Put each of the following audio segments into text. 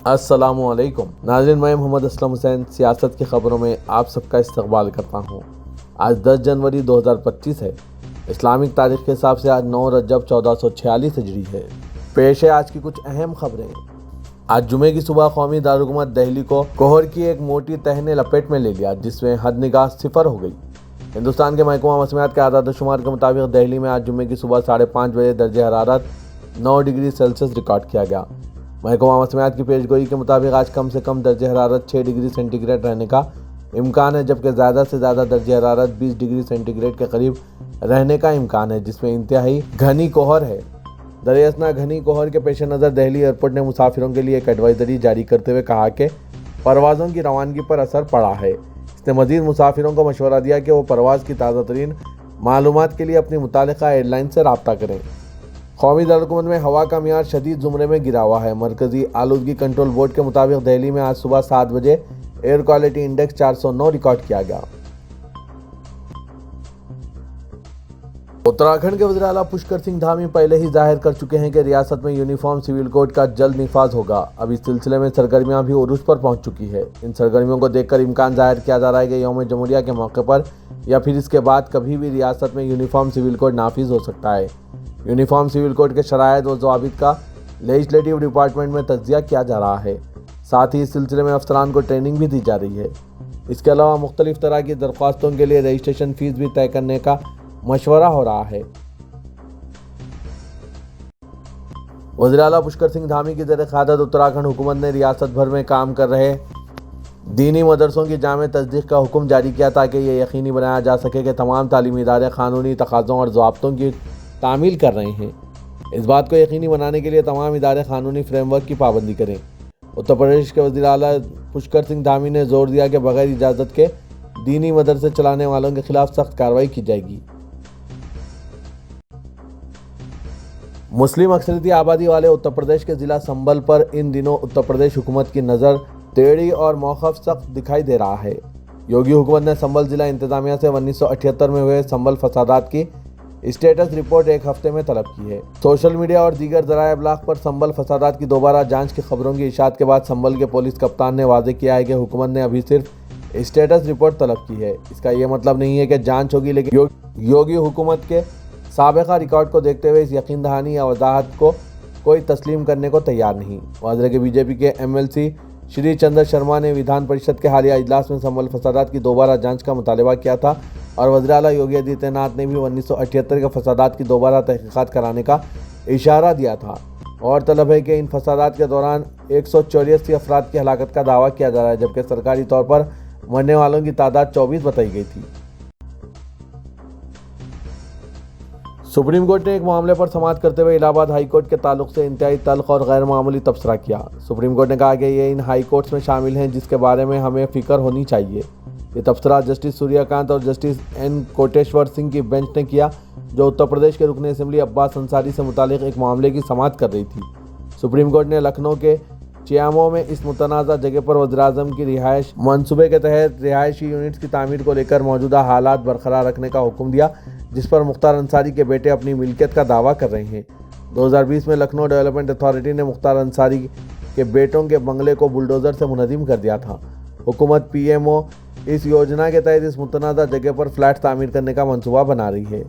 अस्सलाम वालेकुम नाज़रीन, मैं मोहम्मद असलम हुसैन सियासत की ख़बरों में आप सबका इस्तकबाल करता हूँ। आज 10 जनवरी 2025 है। इस्लामिक तारीख के हिसाब से आज 9 रजब 1446 हिजरी है। पेश है आज की कुछ अहम खबरें। आज जुमे की सुबह कौमी दारुलहुकूमत दिल्ली को कोहर की एक मोटी तह ने लपेट में ले लिया, जिसमें हद निगाह सिफर हो गई। हिंदुस्तान के महकमा मौसमियात के आदाद शुमार के मुताबिक दिल्ली में आज जुमे की सुबह 5:30 बजे दर्जे हरारत 9 डिग्री सेल्सियस रिकॉर्ड किया गया। महकमा मौसमियात की पेशगोई के मुताबिक आज कम से कम दर्जे हरारत 6 डिग्री सेंटीग्रेड रहने का इम्कान है, जबकि ज़्यादा से ज़्यादा दर्जे हरारत 20 डिग्री सेंटीग्रेड के करीब रहने का इम्कान है, जिसमें इंतहाई घनी कोहर है। दरियासना घनी कोहर के पेश नज़र दिल्ली एयरपोर्ट ने मुसाफिरों के लिए एक एडवाइजरी जारी करते हुए कहा कि परवाज़ों की रवानगी पर असर पड़ा है। इसने मज़ीद मुसाफिरों को मशवरा दिया कि वो परवाज़ की ताज़ा तरीन मालूमात के लिए अपनी मुतालिका एयरलाइन से रब्ता करें। कौमी दारुलहुकूमत में हवा का मियार शदीद ज़ुमरे में गिरा हुआ है। मरकज़ी आलूदगी कंट्रोल बोर्ड के मुताबिक दिल्ली में आज सुबह 7 बजे एयर क्वालिटी इंडेक्स 409 रिकॉर्ड किया गया। उत्तराखंड के वज़ीर आला पुष्कर सिंह धामी पहले ही जाहिर कर चुके हैं कि रियासत में यूनिफॉर्म सिविल कोड का जल्द निफाज होगा। अब इस सिलसिले में सरगर्मियां भी उरूज पर पहुंच चुकी है। इन सरगर्मियों को देखकर इम्कान जाहिर किया जा रहा है कि यौम जमहूरिया के मौके पर या फिर इसके बाद कभी भी रियासत में यूनिफॉर्म सिविल कोड नाफिज हो सकता है। यूनिफॉर्म सिविल कोड के शराइत व ज़वाबित का लेजिस्लेटिव डिपार्टमेंट में तज्ज़िया किया जा रहा है। साथ ही इस सिलसिले में अफसरान को ट्रेनिंग भी दी जा रही है। इसके अलावा मुख्तलिफ तरह की दरख्वास्तों के लिए रजिस्ट्रेशन फ़ीस भी तय करने का मशवरा हो रहा है। वज़ीर आला पुष्कर सिंह धामी की ज़ेर क़यादत उत्तराखंड हुकूमत ने रियासत भर में काम कर रहे दीनी मदरसों की जामे तस्दीक का हुक्म जारी किया, ताकि ये यकीनी बनाया जा सके कि तमाम तालीमी इदारे क़ानूनी तकाज़ों और ज़वाब्तों की तामील कर रहे हैं। इस बात को यकीनी बनाने के लिए तमाम इदारे क़ानूनी फ्रेमवर्क की पाबंदी करें। उत्तर प्रदेश के वज़ीर आला पुष्कर सिंह धामी ने जोर दिया कि बगैर इजाज़त के दीनी मदरसे चलाने वालों के खिलाफ सख्त कार्रवाई की जाएगी। मुस्लिम अक्सरियती आबादी वाले उत्तर प्रदेश के ज़िला संभल पर इन दिनों उत्तर प्रदेश हुकूमत की नज़र टेढ़ी और मौक़िफ़ सख्त दिखाई दे रहा है। योगी हुकूमत ने संभल ज़िला इंतज़ामिया से 1978 में हुए संभल फसादात की स्टेटस रिपोर्ट एक हफ्ते में तलब की है। सोशल मीडिया और दीगर ज़राए इब्लाग पर संभल फसादात की दोबारा जांच की खबरों की इशाअत के बाद संभल के पुलिस कप्तान ने वाज़ेह किया है कि हुकूमत ने अभी सिर्फ स्टेटस रिपोर्ट तलब की है। इसका यह मतलब नहीं है कि जांच होगी, लेकिन योगी हुकूमत के साबिक़ा रिकॉर्ड को देखते हुए इस यकीन दहानी या वजाहत को कोई तस्लीम करने को तैयार नहीं। वाज़ेह के बीजेपी के MLC श्री चंद्र शर्मा ने विधान परिषद के हालिया इजलास में संभल फसादात की दोबारा जांच का मुतालबा किया था और वज़ीर आला योगी आदित्यनाथ ने भी 1978 के फसादात की दोबारा तहक़ीक़ात कराने का इशारा दिया था। और तलब है कि इन फसादात के दौरान 184 अफराद की हलाकत का दावा किया जा रहा है, जबकि सरकारी तौर पर मरने वालों की तादाद 24 बताई गई थी। सुप्रीम कोर्ट ने एक मामले पर समाअत करते हुए इलाहाबाद हाई कोर्ट के ताल्लुक से इंतहाई तल्ख और गैर मामूली तबसरा किया। सुप्रीम कोर्ट ने कहा कि ये इन हाई कोर्ट्स में शामिल हैं जिसके बारे में हमें फ़िक्र होनी चाहिए। ये तबसरा जस्टिस सूर्यकांत और जस्टिस N कोटेश्वर सिंह की बेंच ने किया, जो उत्तर प्रदेश के रुकन असम्बली अब्बास अंसारी से मुतालिक एक मामले की समाअत कर रही थी। सुप्रीम कोर्ट ने लखनऊ के चियामो में इस मुतनाज़ा जगह पर वज़ीर-ए-आज़म की रिहाइश मनसूबे के तहत रिहायशी यूनिट्स की तामीर को लेकर मौजूदा हालात बरकरार रखने का हुक्म दिया, जिस पर मुख्तार अंसारी के बेटे अपनी मिल्कियत का दावा कर रहे हैं। 2020 में लखनऊ डेवलपमेंट अथॉरिटी ने मुख्तार अंसारी के बेटों के बंगले को बुलडोज़र से मुनहदिम कर दिया था। हुकूमत PMO इस योजना के तहत इस मुतनाज़ा जगह पर फ्लैट तामीर करने का मंसूबा बना रही है।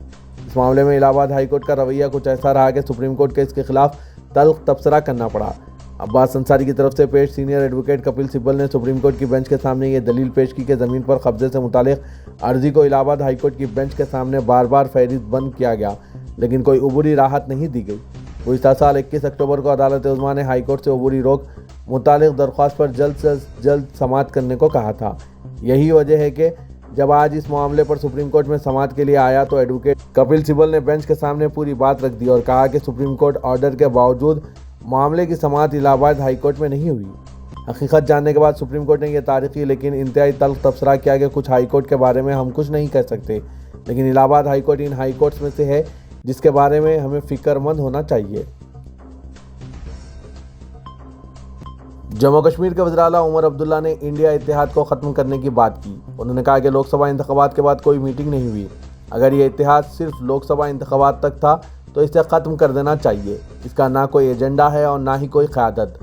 इस मामले में इलाहाबाद हाई कोर्ट का रवैया कुछ ऐसा रहा कि सुप्रीम कोर्ट के इसके खिलाफ तल्ख तबसरा करना पड़ा। अब्बास अंसारी की तरफ से पेश सीनियर एडवोकेट कपिल सिब्बल ने सुप्रीम कोर्ट की बेंच के सामने ये दलील पेश की कि ज़मीन पर कब्जे से मुतालिक अर्जी को इलाहाबाद हाई कोर्ट की बेंच के सामने बार बार फहरिस्त बंद किया गया, लेकिन कोई अबूरी राहत नहीं दी गई। गुज़िश्ता साल 21 अक्टूबर को अदालत उज़्मा ने हाई कोर्ट से अबूरी रोक मुतालिक दरख्वास्त पर जल्द से जल्द समाअत करने को कहा था। यही वजह है कि जब आज इस मामले पर सुप्रीम कोर्ट में समाअत के लिए आया तो एडवोकेट कपिल सिब्बल ने बेंच के सामने पूरी बात रख दी और कहा कि सुप्रीम कोर्ट ऑर्डर के बावजूद मामले की समाअत इलाहाबाद हाई कोर्ट में नहीं हुई। हकीकत जानने के बाद सुप्रीम कोर्ट ने यह तारीखी लेकिन इंतहाई तल्ख तबसरा किया कि कुछ हाई कोर्ट के बारे में हम कुछ नहीं कह सकते, लेकिन इलाहाबाद हाई कोर्ट इन हाई कोर्ट्स में से है जिसके बारे में हमें फ़िक्रमंद होना चाहिए। जम्मू कश्मीर के वज़ीर आला उमर अब्दुल्ला ने इंडिया इत्तेहाद को ख़त्म करने की बात की। उन्होंने कहा कि लोकसभा इंतख़ाबात के बाद कोई मीटिंग नहीं हुई। अगर ये इत्तेहाद सिर्फ लोकसभा इंतख़ाबात तक था तो इसे ख़त्म कर देना चाहिए। इसका ना कोई एजेंडा है और ना ही कोई क़यादत।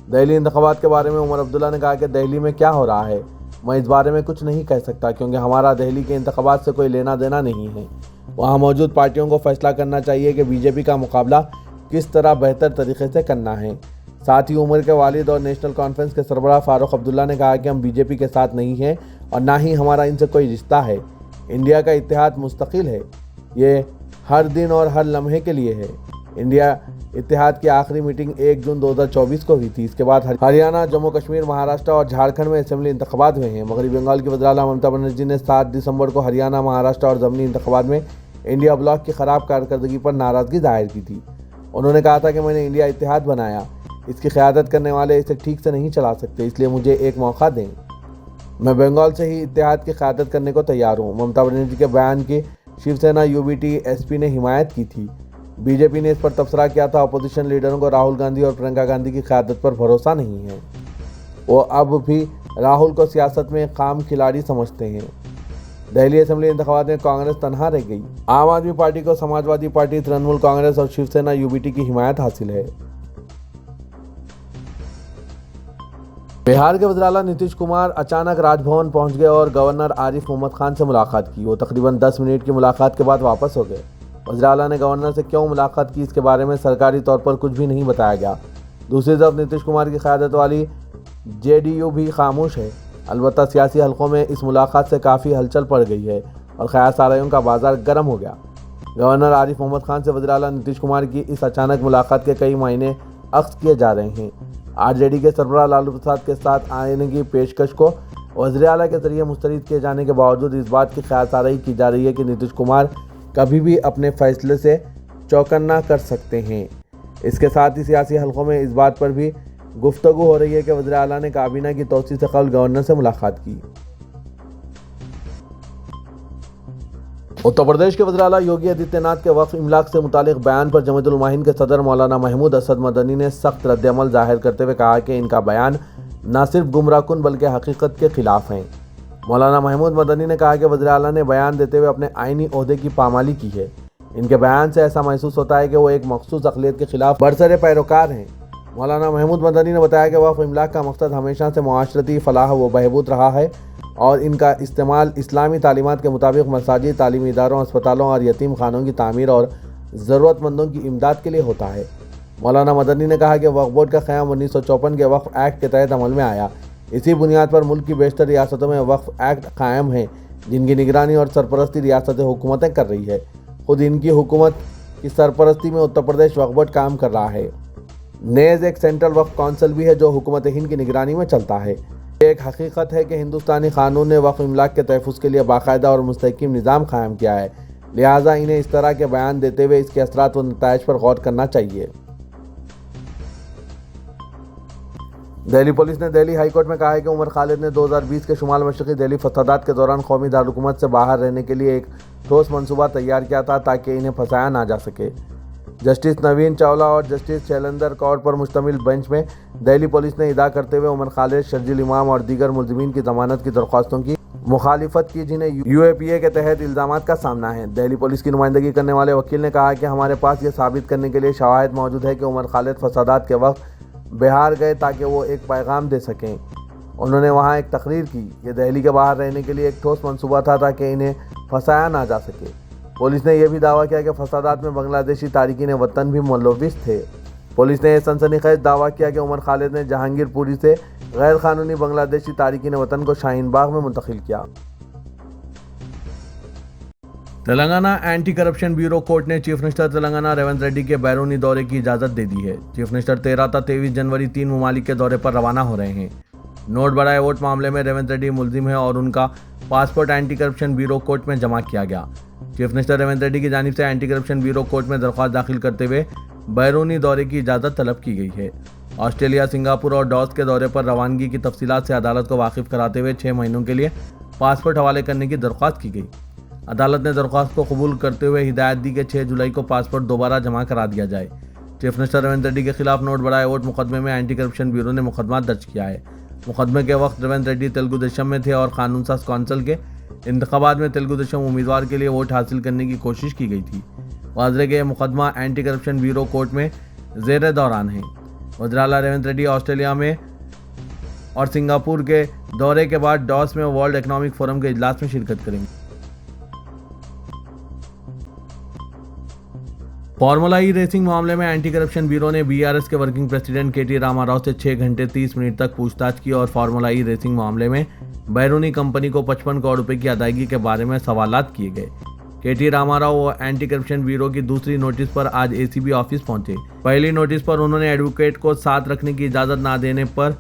دہلی انتخابات کے بارے میں عمر عبداللہ نے کہا کہ دہلی میں کیا ہو رہا ہے میں اس بارے میں کچھ نہیں کہہ سکتا، کیونکہ ہمارا دہلی کے انتخابات سے کوئی لینا دینا نہیں ہے۔ وہاں موجود پارٹیوں کو فیصلہ کرنا چاہیے کہ بی جے پی کا مقابلہ کس طرح بہتر طریقے سے کرنا ہے۔ ساتھ ہی عمر کے والد اور نیشنل کانفرنس کے سربراہ فاروق عبداللہ نے کہا کہ ہم بی جے پی کے ساتھ نہیں ہیں اور نہ ہی ہمارا ان سے کوئی رشتہ ہے۔ انڈیا کا اتحاد مستقل ہے، یہ ہر دن اور ہر لمحے کے لیے ہے۔ انڈیا اتحاد کی آخری میٹنگ 1 جون 2024 کو ہوئی تھی۔ اس کے بعد ہریانہ، جموں کشمیر، مہاراشٹر اور جھارکھنڈ میں اسمبلی انتخابات ہوئے ہیں۔ مغربی بنگال کی وزیر اعلیٰ ممتا بنرجی نے 7 دسمبر کو ہریانہ، مہاراشٹر اور ضمنی انتخابات میں انڈیا بلاک کی خراب کارکردگی پر ناراضگی ظاہر کی تھی۔ انہوں نے کہا تھا کہ میں نے انڈیا اتحاد بنایا، اس کی قیادت کرنے والے اسے ٹھیک سے نہیں چلا سکتے، اس لیے مجھے ایک موقع دیں۔ میں بنگال سے ہی اتحاد کی قیادت کرنے کو تیار ہوں۔ ممتا بنرجی کے بیان کی شیو سینا UBT SP نے حمایت کی تھی۔ بی جے پی نے اس پر تبصرہ کیا تھا، اپوزیشن لیڈروں کو راہل گاندھی اور پرینکا گاندھی کی قیادت پر بھروسہ نہیں ہے۔ وہ اب بھی راہل کو سیاست میں خام کھلاڑی سمجھتے ہیں۔ دہلی اسمبلی انتخابات میں کانگریس تنہا رہ گئی۔ عام آدمی پارٹی کو سماجوادی پارٹی، ترنمول کانگریس اور شیو سینا UBT کی حمایت حاصل ہے۔ بہار کے وزیر اعلیٰ نتیش کمار اچانک راج بھون پہنچ گئے اور گورنر عارف محمد خان سے ملاقات کی۔ وہ تقریباً 10 منٹ کی ملاقات کے بعد واپس ہو گئے۔ وزیر اعلیٰ نے گورنر سے کیوں ملاقات کی، اس کے بارے میں سرکاری طور پر کچھ بھی نہیں بتایا گیا۔ دوسری طرف نتیش کمار کی قیادت والی JDU بھی خاموش ہے۔ البتہ سیاسی حلقوں میں اس ملاقات سے کافی ہلچل پڑ گئی ہے اور خیال سازیوں کا بازار گرم ہو گیا۔ گورنر عارف محمد خان سے وزیر اعلیٰ نتیش کمار کی اس اچانک ملاقات کے کئی معنی اخذ کیے جا رہے ہیں۔ RJD کے سربراہ لالو پرساد کے ساتھ آنے کی پیشکش کو وزیر اعلیٰ کے ذریعے مسترد کیے جانے کے باوجود اس بات کی خیال سازی کی جا رہی ہے کہ نتیش کمار کبھی بھی اپنے فیصلے سے چوکنا کر سکتے ہیں۔ اس کے ساتھ ہی سیاسی حلقوں میں اس بات پر بھی گفتگو ہو رہی ہے کہ وزیر اعلیٰ نے کابینہ کی توسیع سے قبل گورنر سے ملاقات کی۔ اتر پردیش کے وزیر اعلیٰ یوگی آدتیہ ناتھ کے وقف املاک سے متعلق بیان پر جمعیت علماء ہند کے صدر مولانا محمود اسد مدنی نے سخت رد عمل ظاہر کرتے ہوئے کہا کہ ان کا بیان نہ صرف گمراہ کن بلکہ حقیقت کے خلاف ہیں۔ مولانا محمود مدنی نے کہا کہ وزیر اعلیٰ نے بیان دیتے ہوئے اپنے آئینی عہدے کی پامالی کی ہے۔ ان کے بیان سے ایسا محسوس ہوتا ہے کہ وہ ایک مخصوص اقلیت کے خلاف برسر پیروکار ہیں۔ مولانا محمود مدنی نے بتایا کہ وقف املاک کا مقصد ہمیشہ سے معاشرتی فلاح و بہبود رہا ہے اور ان کا استعمال اسلامی تعلیمات کے مطابق مساجد، تعلیمی اداروں، اسپتالوں اور یتیم خانوں کی تعمیر اور ضرورت مندوں کی امداد کے لیے ہوتا ہے۔ مولانا مدنی نے کہا کہ وقف بورڈ کا قیام 1954 کے وقف ایکٹ کے تحت عمل میں آیا۔ اسی بنیاد پر ملک کی بیشتر ریاستوں میں وقف ایکٹ قائم ہیں، جن کی نگرانی اور سرپرستی ریاست حکومتیں کر رہی ہے۔ خود ان کی حکومت کی سرپرستی میں اتر پردیش وقف بورڈ کام کر رہا ہے۔ نیز ایک سینٹرل وقف کونسل بھی ہے جو حکومت ہند کی نگرانی میں چلتا ہے۔ یہ ایک حقیقت ہے کہ ہندوستانی قانون نے وقف املاک کے تحفظ کے لیے باقاعدہ اور مستحکم نظام قائم کیا ہے، لہٰذا انہیں اس طرح کے بیان دیتے ہوئے اس کے اثرات و نتائج پر غور کرنا چاہیے۔ دہلی پولیس نے دہلی ہائی کورٹ میں کہا ہے کہ عمر خالد نے 2020 کے شمال مشرقی دہلی فسادات کے دوران قومی دارالحکومت سے باہر رہنے کے لیے ایک ٹھوس منصوبہ تیار کیا تھا تاکہ انہیں پھنسایا نہ جا سکے۔ جسٹس نوین چاولہ اور جسٹس شیلیندر کور پر مشتمل بینچ میں دہلی پولیس نے ادعا کرتے ہوئے عمر خالد، شرجیل امام اور دیگر ملزمین کی ضمانت کی درخواستوں کی مخالفت کی، جنہیں UAPA کے تحت الزامات کا سامنا ہے۔ دہلی پولیس کی نمائندگی کرنے والے وکیل نے کہا کہ ہمارے پاس یہ ثابت کرنے کے لیے شواہد موجود ہے کہ عمر خالد فسادات کے وقت بہار گئے تاکہ وہ ایک پیغام دے سکیں۔ انہوں نے وہاں ایک تقریر کی۔ یہ دہلی کے باہر رہنے کے لیے ایک ٹھوس منصوبہ تھا تاکہ انہیں پھنسایا نہ جا سکے۔ پولیس نے یہ بھی دعویٰ کیا کہ فسادات میں بنگلہ دیشی تارکین وطن بھی ملوث تھے۔ پولیس نے یہ سنسنی خیز دعویٰ کیا کہ عمر خالد نے جہانگیر پوری سے غیر قانونی بنگلہ دیشی تارکین وطن کو شاہین باغ میں منتقل کیا۔ Telangana anti corruption bureau court نے چیف منسٹر تلنگانہ ریونت ریڈی کے بیرونی دورے کی اجازت دے دی ہے۔ چیف منسٹر 13 تا 23 جنوری 3 ممالک کے دورے پر روانہ ہو رہے ہیں۔ نوٹ برائے ووٹ معاملے میں ریونت ریڈی ملزم ہے اور ان کا passport anti corruption bureau court میں جمع کیا گیا۔ چیف منسٹر ریونت ریڈی کی جانب سے اینٹی کرپشن بیورو کورٹ میں درخواست داخل کرتے ہوئے بیرونی دورے کی اجازت طلب کی گئی ہے۔ آسٹریلیا، سنگاپور اور ڈاس کے دورے پر روانگی کی تفصیلات سے عدالت کو واقف کراتے ہوئے 6 مہینوں کے لیے پاسپورٹ حوالے کرنے کی درخواست کی گئی۔ عدالت نے درخواست کو قبول کرتے ہوئے ہدایت دی کہ 6 جولائی کو پاسپورٹ دوبارہ جمع کرا دیا جائے۔ چیف منسٹر ریونت ریڈی کے خلاف نوٹ برائے ووٹ مقدمے میں اینٹی کرپشن بیورو نے مقدمہ درج کیا ہے۔ مقدمے کے وقت ریونت ریڈی تلگو دیشم میں تھے اور قانون ساز کونسل کے انتخابات میں تلگو دیشم امیدوار کے لیے ووٹ حاصل کرنے کی کوشش کی گئی تھی۔ واضح کہ یہ مقدمہ اینٹی کرپشن بیورو کورٹ میں زیر دوران ہے۔ वज़ीर आला रेवंत रेड्डी ऑस्ट्रेलिया में और सिंगापुर के दौरे के बाद डॉस में वर्ल्ड इकोनॉमिक फोरम के इजलास में शिरकत करेंगे। फार्मूला ई रेसिंग मामले में एंटी करप्शन ब्यूरो ने बीआरएस के वर्किंग प्रेसिडेंट केटी रामाराव से 6 घंटे 30 मिनट तक पूछताछ की और फार्मूला ई रेसिंग मामले में बैरूनी कंपनी को 55 करोड़ रुपए की अदायगी के बारे में सवालात किए गए। केटी रामाराव वो एंटी करप्शन ब्यूरो की दूसरी नोटिस पर आज एसीबी ऑफिस पहुंचे। पहली नोटिस पर उन्होंने एडवोकेट को साथ रखने की इजाजत न देने पर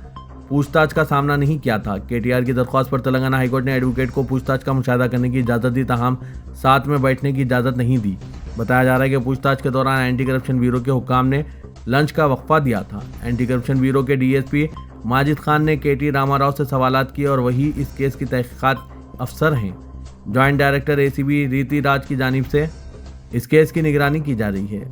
पूछताछ का सामना नहीं किया था। केटीआर की दरख्वास्त पर तेलंगाना हाईकोर्ट ने एडवोकेट को पूछताछ का मुशाहिदा करने की इजाजत दी, ताहम साथ में बैठने की इजाजत नहीं दी। बताया जा रहा है कि पूछताछ के दौरान एंटी करप्शन ब्यूरो के हुक्काम ने लंच का वक्फा दिया था। एंटी करप्शन ब्यूरो के डीएसपी माजिद खान ने केटी रामाराव से सवालात किए और वही इस केस की तहकीकात अफसर हैं। जॉइंट डायरेक्टर एसीबी रीति राज की जानिब से इस केस की निगरानी की जा रही है।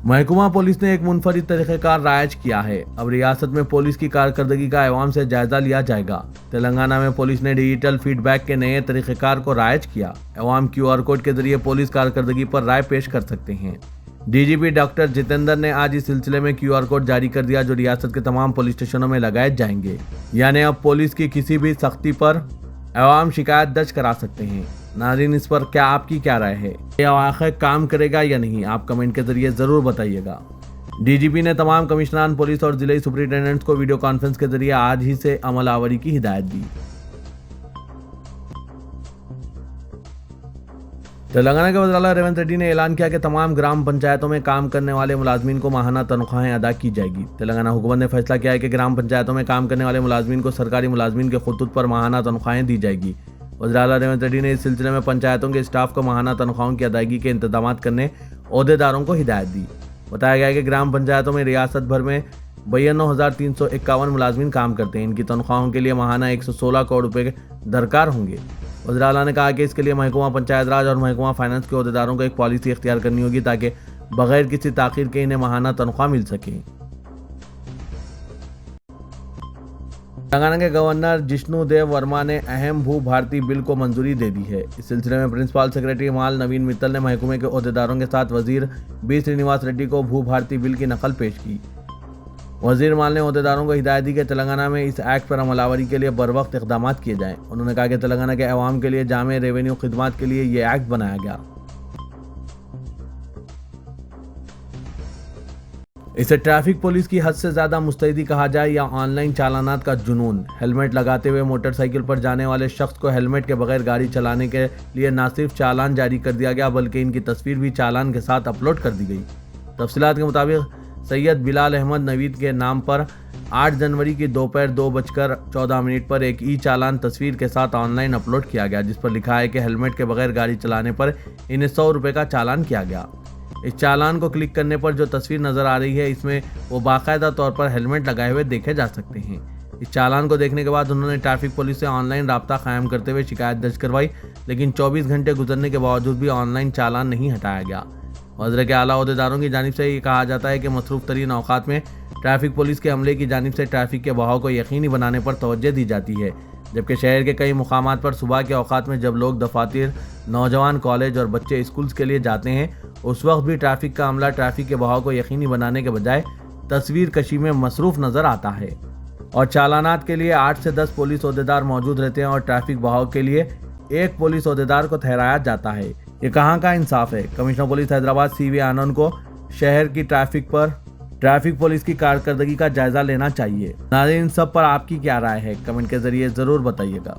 महकमा पुलिस ने एक मुनफरिद तरीक़ेकार राइज किया है। अब रियासत में पुलिस की कारकर्दगी का अवाम से जायजा लिया जाएगा। तेलंगाना में पुलिस ने डिजिटल फीडबैक के नए तरीक़ेकार को राइज किया। अवाम QR कोड के जरिए पुलिस कारकर्दगी पर राय पेश कर सकते हैं। डीजीपी डॉक्टर जितेंद्र ने आज इस सिलसिले में QR कोड जारी कर दिया, जो रियासत के तमाम पुलिस स्टेशनों में लगाए जाएंगे। यानी अब पुलिस की किसी भी सख्ती पर अवाम शिकायत दर्ज करा सकते हैं। नाज़रीन, इस पर आपकी क्या राय है? यह आखिर काम करेगा या नहीं? आप कमेंट के जरिए ज़रूर बताइएगा। डीजीपी ने तमाम कमिश्नरान पुलिस और जिले सुपरिटेंडेंट्स को वीडियो कॉन्फ्रेंस के जरिए आज ही से अमल आवरी की हिदायत दी। तेलंगाना के वज़ीर आला रेवंत रेड्डी ने ऐलान किया कि तमाम ग्राम पंचायतों में काम करने वाले मुलाजमीन को माहाना तनख्वाहें अदा की जाएगी। तेलंगाना हुकूमत ने फैसला किया है कि ग्राम पंचायतों में काम करने वाले मुलाजमीन को सरकारी मुलाजमीन के खुतूत पर माहाना तनख्वाहें दी जाएगी। वज़ीर आला रेवंत रेड्डी ने इस सिलसिले में पंचायतों के स्टाफ को माहाना तनख्वाहों की अदायगी के इंतजाम करने ओहदेदारों को हिदायत दी। बताया गया है कि ग्राम पंचायतों में रियासत भर में 92,351 मुलाजमीन काम करते हैं। इनकी तनख्वाहों के लिए माहाना 116 करोड़ रुपए दरकार होंगे। वज़ीर आला ने कहा कि इसके लिए महकमा पंचायत राज और महकमा फाइनेंस के ओहदेदारों को एक पॉलिसी इख्तियार करनी होगी ताकि बगैर किसी ताख़ीर के इन्हें माहाना तनख्वाह मिल सके। तेलंगाना के गवर्नर जिष्णु देव वर्मा ने अहम भू भारती बिल को मंजूरी दे दी है। इस सिलसिले में प्रिंसिपल सेक्रेटरी माल नवीन मित्तल ने महकमे के ओहदेदारों के साथ वजीर बी श्रीनिवास रेड्डी को भू भारती बिल की नकल पेश की। वजीर माल ने ओहदेदारों को हिदायत दी कि तेलंगाना में इस एक्ट पर अमलावरी के लिए बर वक्त इक़दाम किए जाएँ। उन्होंने कहा कि तेलंगाना के अवाम के लिए जामे रेवेन्यू खिदमात के लिए ये एक्ट बनाया गया। इसे ट्रैफिक पुलिस की हद से ज़्यादा मुस्तैदी कहा जाए या ऑनलाइन चालानात का जुनून। हेलमेट लगाते हुए मोटरसाइकिल पर जाने वाले शख्स को हेलमेट के बगैर गाड़ी चलाने के लिए न सिर्फ चालान जारी कर दिया गया बल्कि इनकी तस्वीर भी चालान के साथ अपलोड कर दी गई। तफसीलात के मुताबिक सैयद बिलाल अहमद नवीद के नाम पर 8 जनवरी की दोपहर 2:14 पर एक ई चालान तस्वीर के साथ ऑनलाइन अपलोड किया गया, जिस पर लिखा है कि हेलमेट के बगैर गाड़ी चलाने पर इन्हें 100 रुपये का चालान किया गया। इस चालान को क्लिक करने पर जो तस्वीर नज़र आ रही है इसमें वो बाकायदा तौर पर हेलमेट लगाए हुए देखे जा सकते हैं। इस चालान को देखने के बाद उन्होंने ट्रैफिक पुलिस से ऑनलाइन राब्ता कायम करते हुए शिकायत दर्ज करवाई, लेकिन 24 घंटे गुजरने के बावजूद भी ऑनलाइन चालान नहीं हटाया गया। वज़ीर के आला ओहदेदारों की जानिब से ये कहा जाता है कि मसरूफ़ तरीन औक़ात में ट्रैफिक पुलिस के अमले की जानिब से ट्रैफिक के बहाव को यकीनी बनाने पर तवज्जो दी जाती है, जबकि शहर के कई मुकामात पर सुबह के औक़ात में जब लोग दफातर, नौजवान कॉलेज और बच्चे स्कूल्स के लिए जाते हैं उस वक्त भी ट्रैफिक का अमला ट्रैफिक के बहाव को यकीनी बनाने के बजाय तस्वीर कशी में मसरूफ़ नज़र आता है और चालानात के लिए 8 से 10 पुलिस ओहदेदार मौजूद रहते हैं और ट्रैफिक बहाव के लिए 1 पुलिस ओहदेदार को ठहराया जाता है। ये कहाँ का इंसाफ है? कमिश्नर पुलिस हैदराबाद CV आनंद को शहर की ट्रैफिक पुलिस की कारकर्दगी का जायजा लेना चाहिए। नाज़रीन, इन सब पर आपकी क्या राय है? कमेंट के जरिए जरूर बताइएगा।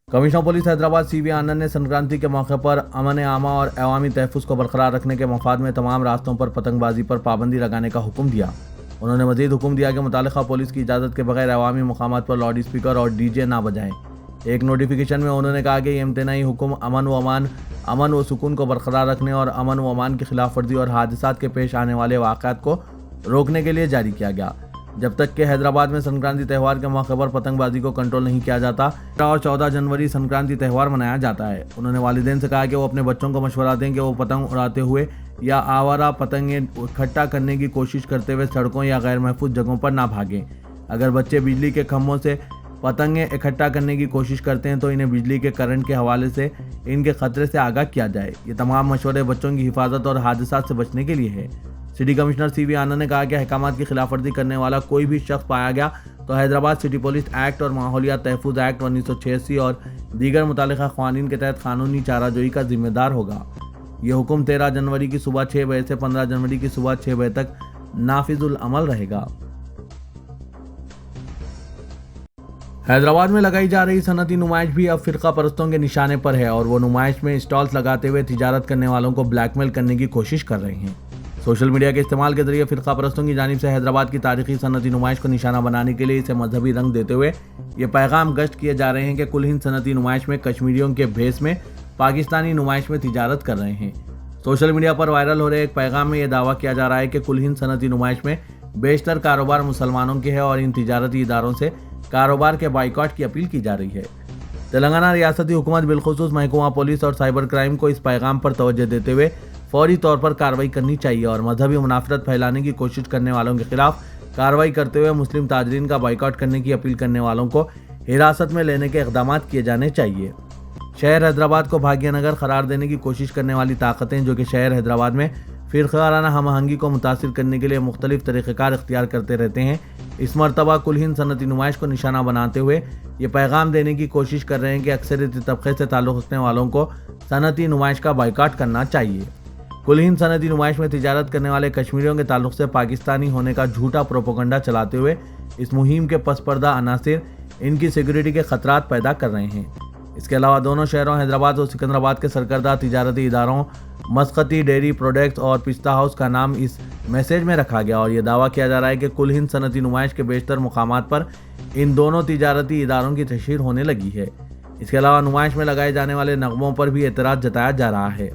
कमिश्नर पुलिस हैदराबाद CV आनंद ने संक्रांति के मौके पर अमन आमा और अवामी तहफ़्फ़ुज़ को बरकरार रखने के मफाद में तमाम रास्तों पर पतंगबाजी पर पाबंदी लगाने का हुक्म दिया। उन्होंने मज़ीद हुक्म दिया कि मुतालिका पुलिस की इजाज़त के बगैर अवामी मकामात पर लाउड स्पीकर और DJ ना बजाएं। एक नोटिफिकेशन में उन्होंने कहा कि ये इम्तनाई हुक्म अमन व सुकून को बरकरार रखने और अमन व अमान की खिलाफ वर्जी और हादसात के पेश आने वाले वाक़यात को रोकने के लिए जारी किया गया। जब तक कि हैदराबाद में संक्रांति त्यौहार के मौके पर पतंगबाजी को कंट्रोल नहीं किया जाता और 14 जनवरी संक्रांति त्यौहार मनाया जाता है। उन्होंने वालिदैन से कहा कि वो अपने बच्चों को मशवरा दें कि वो पतंग उड़ाते हुए या आवारा पतंगें इकट्ठा करने की कोशिश करते हुए सड़कों या गैर महफूज जगहों पर ना भागें। अगर बच्चे बिजली के खंभों से पतंगें इकट्ठा करने की कोशिश करते हैं तो इन्हें बिजली के करंट के हवाले से इनके खतरे से आगाह किया जाए। ये तमाम मशवरे बच्चों की हिफाजत और हादसात से बचने के लिए है। सिटी कमिश्नर CV आनंद ने कहा कि अहकामात की खिलाफवर्जी करने वाला कोई भी शख्स पाया गया तो हैदराबाद सिटी पुलिस एक्ट और माहौलियात तहफुज एक्ट 1986 और दीगर मुतालिका क़वानीन के तहत कानूनी चाराजोई का जिम्मेदार होगा। ये हुक्म 13 जनवरी की सुबह 6 बजे से 15 जनवरी की सुबह 6 बजे तक नाफिजुल अमल रहेगा। हैदराबाद में लगाई जा रही सनती नुमाइश भी अब फिरका परस्तों के निशाने पर है और वो नुमाइश में स्टॉल्स लगाते हुए तिजारत करने वालों को ब्लैकमेल करने की कोशिश कर रहे हैं। सोशल मीडिया के इस्तेमाल के जरिए फिरका परस्तों की जानिब से हैदराबाद की तारीखी सनती नुमाइश को निशाना बनाने के लिए इसे मजहबी रंग देते हुए ये पैगाम गश्त किए जा रहे हैं कि कुल हिंद सनती नुमाइश में कश्मीरियों के भेस में पाकिस्तानी नुमाइश में तिजारत कर रहे हैं। सोशल मीडिया पर वायरल हो रहे एक पैगाम में यह दावा किया जा रहा है कि कुल हिंद सनती नुमाइश में बेशतर कारोबार मुसलमानों के है और इन तिजारती इदारों से कारोबार के बाइकआउट की अपील की जा रही है। तेलंगाना रियासती हुकूमत बिलखुसूस महकमा पुलिस और साइबर क्राइम को इस पैगाम पर तवज्जो देते हुए फौरी तौर पर कार्रवाई करनी चाहिए और मजहबी मुनाफरत फैलाने की कोशिश करने वालों के खिलाफ कार्रवाई करते हुए मुस्लिम ताजरीन का बाइकआउट करने की अपील करने वालों को हिरासत में लेने के इक़दाम किए जाने चाहिए। शहर हैदराबाद को भाग्यनगर करार देने की कोशिश करने वाली ताकतें जो कि शहर हैदराबाद में फिरकाराना हम आहंगी को मुतासिर करने के लिए मुख्तलिफ तरीक़ेकार इख्तियार करते रहते हैं, इस मरतबा कुल हिंद सनती नुमाइश को निशाना बनाते हुए ये पैगाम देने की कोशिश कर रहे हैं कि अक्सरियती तबके से ताल्लुक़ रखने वालों को सनती नुमाइश का बाइकआउट करना चाहिए। कुल हिंद सनती नुमाइश में तिजारत करने वाले कश्मीरियों के ताल्लुक़ से पाकिस्तानी होने का झूठा प्रोपोगंडा चलाते हुए इस मुहिम के पसपर्दा अनासिर इनकी सिक्योरिटी के खतरात पैदा कर रहे हैं। इसके अलावा दोनों शहरों हैदराबाद और सिकंदराबाद के सरकर्दा तिजारती इदारों मस्कती डेयरी प्रोडक्ट्स और पिस्ता हाउस का नाम इस मैसेज में रखा गया और ये दावा किया जा रहा है कि कुल हिंद सनती नुमाइश के बेशतर मुकामात पर इन दोनों तिजारती इदारों की तशहीर होने लगी है। इसके अलावा नुमाइश में लगाए जाने वाले नगमों पर भी एतराज़ जताया जा रहा है।